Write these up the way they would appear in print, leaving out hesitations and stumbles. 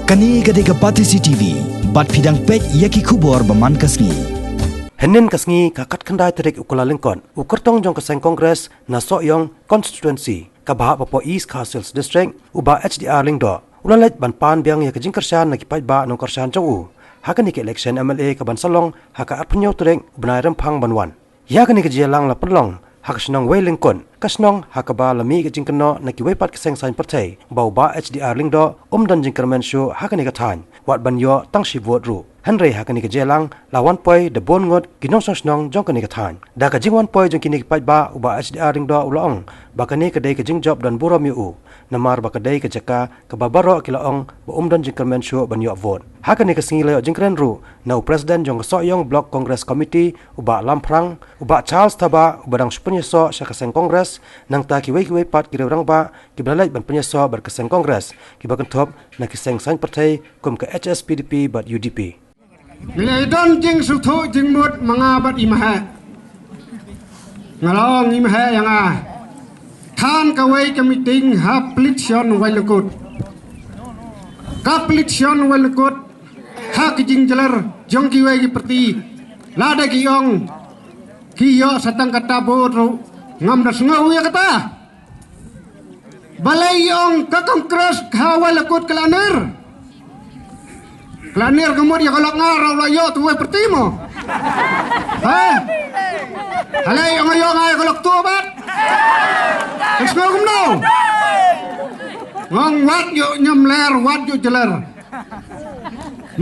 Kani gadega Pati CCTV, bat fidang pek yaki kubor baman kasngi. Henin kasngi kakat kendai terik ukula lingkon. Ukertong jong keseng kongres na Sokyong constituency kabah papo East Castles District uba HDR lingdo. Ulalet ban pan biang ya kejing kersan nakipai ba nong kersan jong u. Hakan ke election MLA kaban salong haka arpenyo tereng benai rempang banwan. Ya kani kejialang la perlong hak senong wei lingkon. Kasnong hakaba lami kejing keno naki wepat keseng sain partai bau ba HDR lingdo dan jing kermen syu hakani katan wat banyo tang shi vote ru. Henry hakani kejelang lawan poi de bon ngot ginong snong jong kani katan. Da kejing wan poi jong kini kipai ba uba HDR lingdo ulong bakani kedai kejing job dan buram yu namar bakadai kejaka kebabaro kilaong ba dan jing kermen syu banyo vote. Hakani kesingi leo jing keren ru na president jong Sokyong Block Congress Committee uba Lamprang uba Charles Taba ubadang penyeso sya keseng kongres nang ta kiwei pat kirang ba kibalai ban penyeso berkeseng kongres kibakan top na keseng sain partai kum ke HSPDP bat UDP. Ledan jing suthu jing mut mangabat imaha ngalong imaha yang than kawai ke meeting haplitsion walukut kaplitsion walukut hak jing jelar jong kiwei seperti lada kiong kiyo satang kata boru ngam das ngau ya kata balai yong ka kongres kawal lakut kelaner kemud ya kalau ngarau rayo tuwe pertimo halai yong ayo ngai kalau tubat terus ngau kumno ngong wat yuk nyemler wat yuk jeler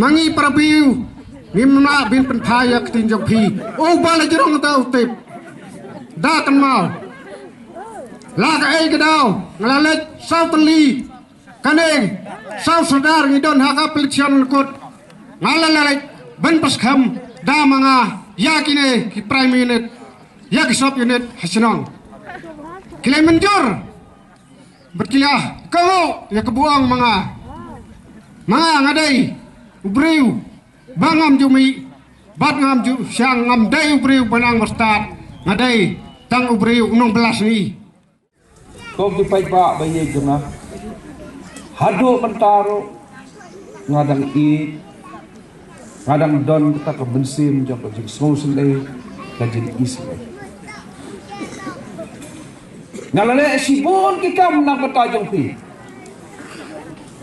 mangi parabiu nimna bin penthaya ketinjong pi bala jerong tau tip datang mau laga ai kedau ngalalet sau teli kaneng sau sadar ngidon haka pelician kut ngalalet ben paskam da manga yakine ki prime unit yak shop unit hasenong kilai menjur berkilah kalau ya kebuang manga ngadai ubriu bangam jumi bat ngam ju siang ngam dai ubriu banang mustad ngadai tang ubriu 16 ni kau kipai ba bayi jema hadu mentaro ngadang ngadang don kita ke bensin joko jing smosen le dan jing isi ngalale sibon kikam nak betajong pi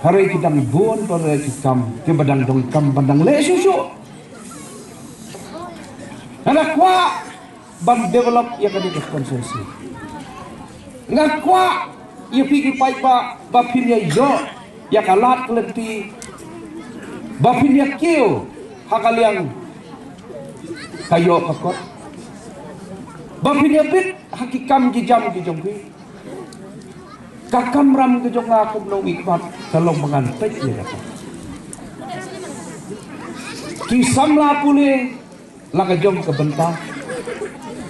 hari kita bon pada kita ke badang dong kam badang le susu anak kwa ban develop ya kadi konsumsi ngakwa ia pikir pai ba bapinnya yo ya kalat kelenti bapinnya kio hakaliang kayo kakot bapinnya bit hakikam jijam jongki kakam ram kejong aku belum ikmat tolong mengantek ya kata kisam la pule la kejong kebentah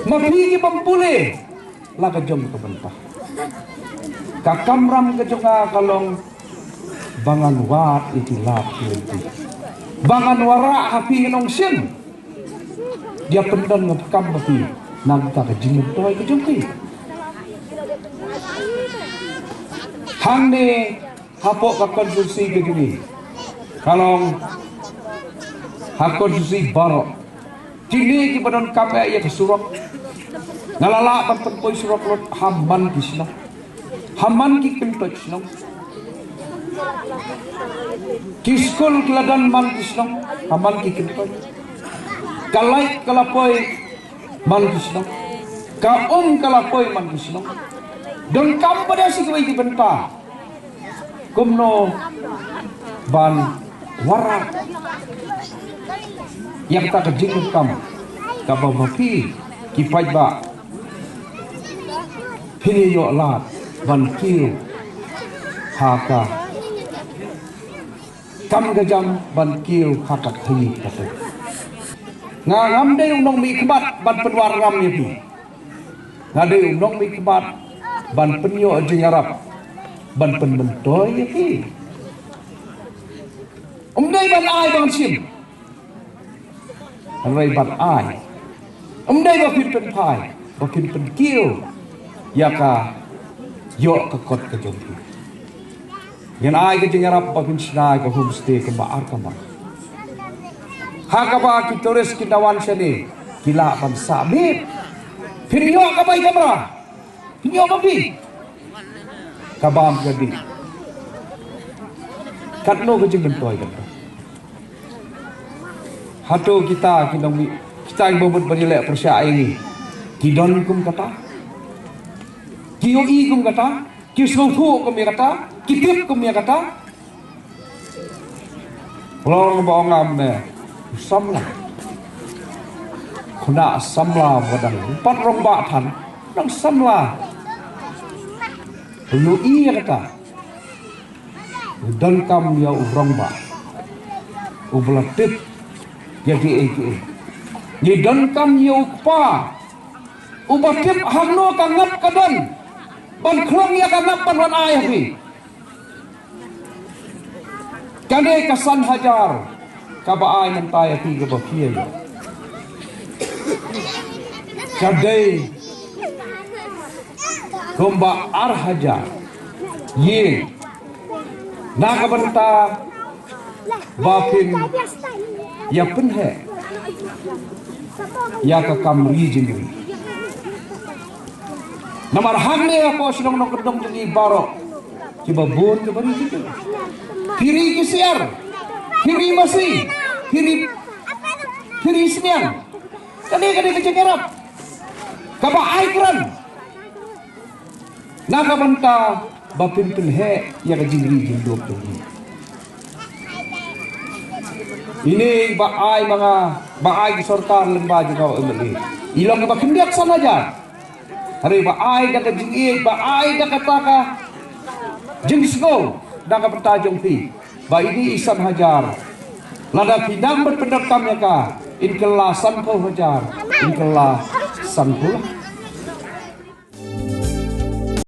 mapigi pampule la kejong kebentah kakam ram kejonga kalong bangan wat itilap kelenti bangan wara hapi nong sin dia pendan ngekam hapi nang ta kejing toy kejongki hang ne hapok ka konsumsi begini kalong hak konsumsi barok cini ki badon kape ya kesurok ngalala pempoi surok lot hamban kisna haman ki kentoj nong kiskul keladan man kisnong haman ki kentoj kalai kalapoi man kisnong kalapoi man kisnong don kam pada si kawai ki benta kumno ban wara yang tak kejing kam kababapi ki paiba pini yo lat ban kil haka kam gajam ban kil haka thi kata ngam dei unong mi kebat ban penwar ram itu ngade unong mi kebat ban penyo aja nyarap ban penbentoy itu dei ban ai ban sim rai ban ai dei ba pin pen pai ba pin pen kil yaka yo kekot kejongki Yan ay ka jingarap papin sinay ka homestay ka baar ka mar. Haka ba kitores kinawan siya ni kila pan sabit. Pinyo ka ba ikamra? Pinyo ka bi? Kabam ka di. Katlo ka jingbentoy ka. Hato kita yang bobot banilek persyai ini. Kidon kum kata. Kioi kum kata. Kislutu kum ya kata. Kitip kum ya kata. Lorong baongam ne. Samla. Kuna samla badang. 4 rong batan. Nang samla. Lu iya kata. Dan kam ya urong ba. Ublatip. Jadi ni don kam ya ukpa. Ubatip hangno kangap kadan. Ban klong ya kangap pan wan ayah bi. Kade kasan hajar. Kaba ay mentaya pi ke bakia ya. Kade gomba ar hajar. Ye. Nakabanta bapin ya penhe ya ka kamri jingri namar hagle ako sinong nong kedong jadi baro coba bun ke bari jingri kiri kisiar kiri masih kiri sinian kani kecengerap kaba aikran nakabanta bapin penhe ya ka jingri jindok jingri. Ini baai di sortar lembaga kau emeli. Ilang ba kendiak sana aja. Hari baai dak jingit, baai dak taka jenis go dak pertajong pi. Ba ini isan hajar. Lada pindang berpendam ya ka. In kelasan kau hajar. In kelasan pula.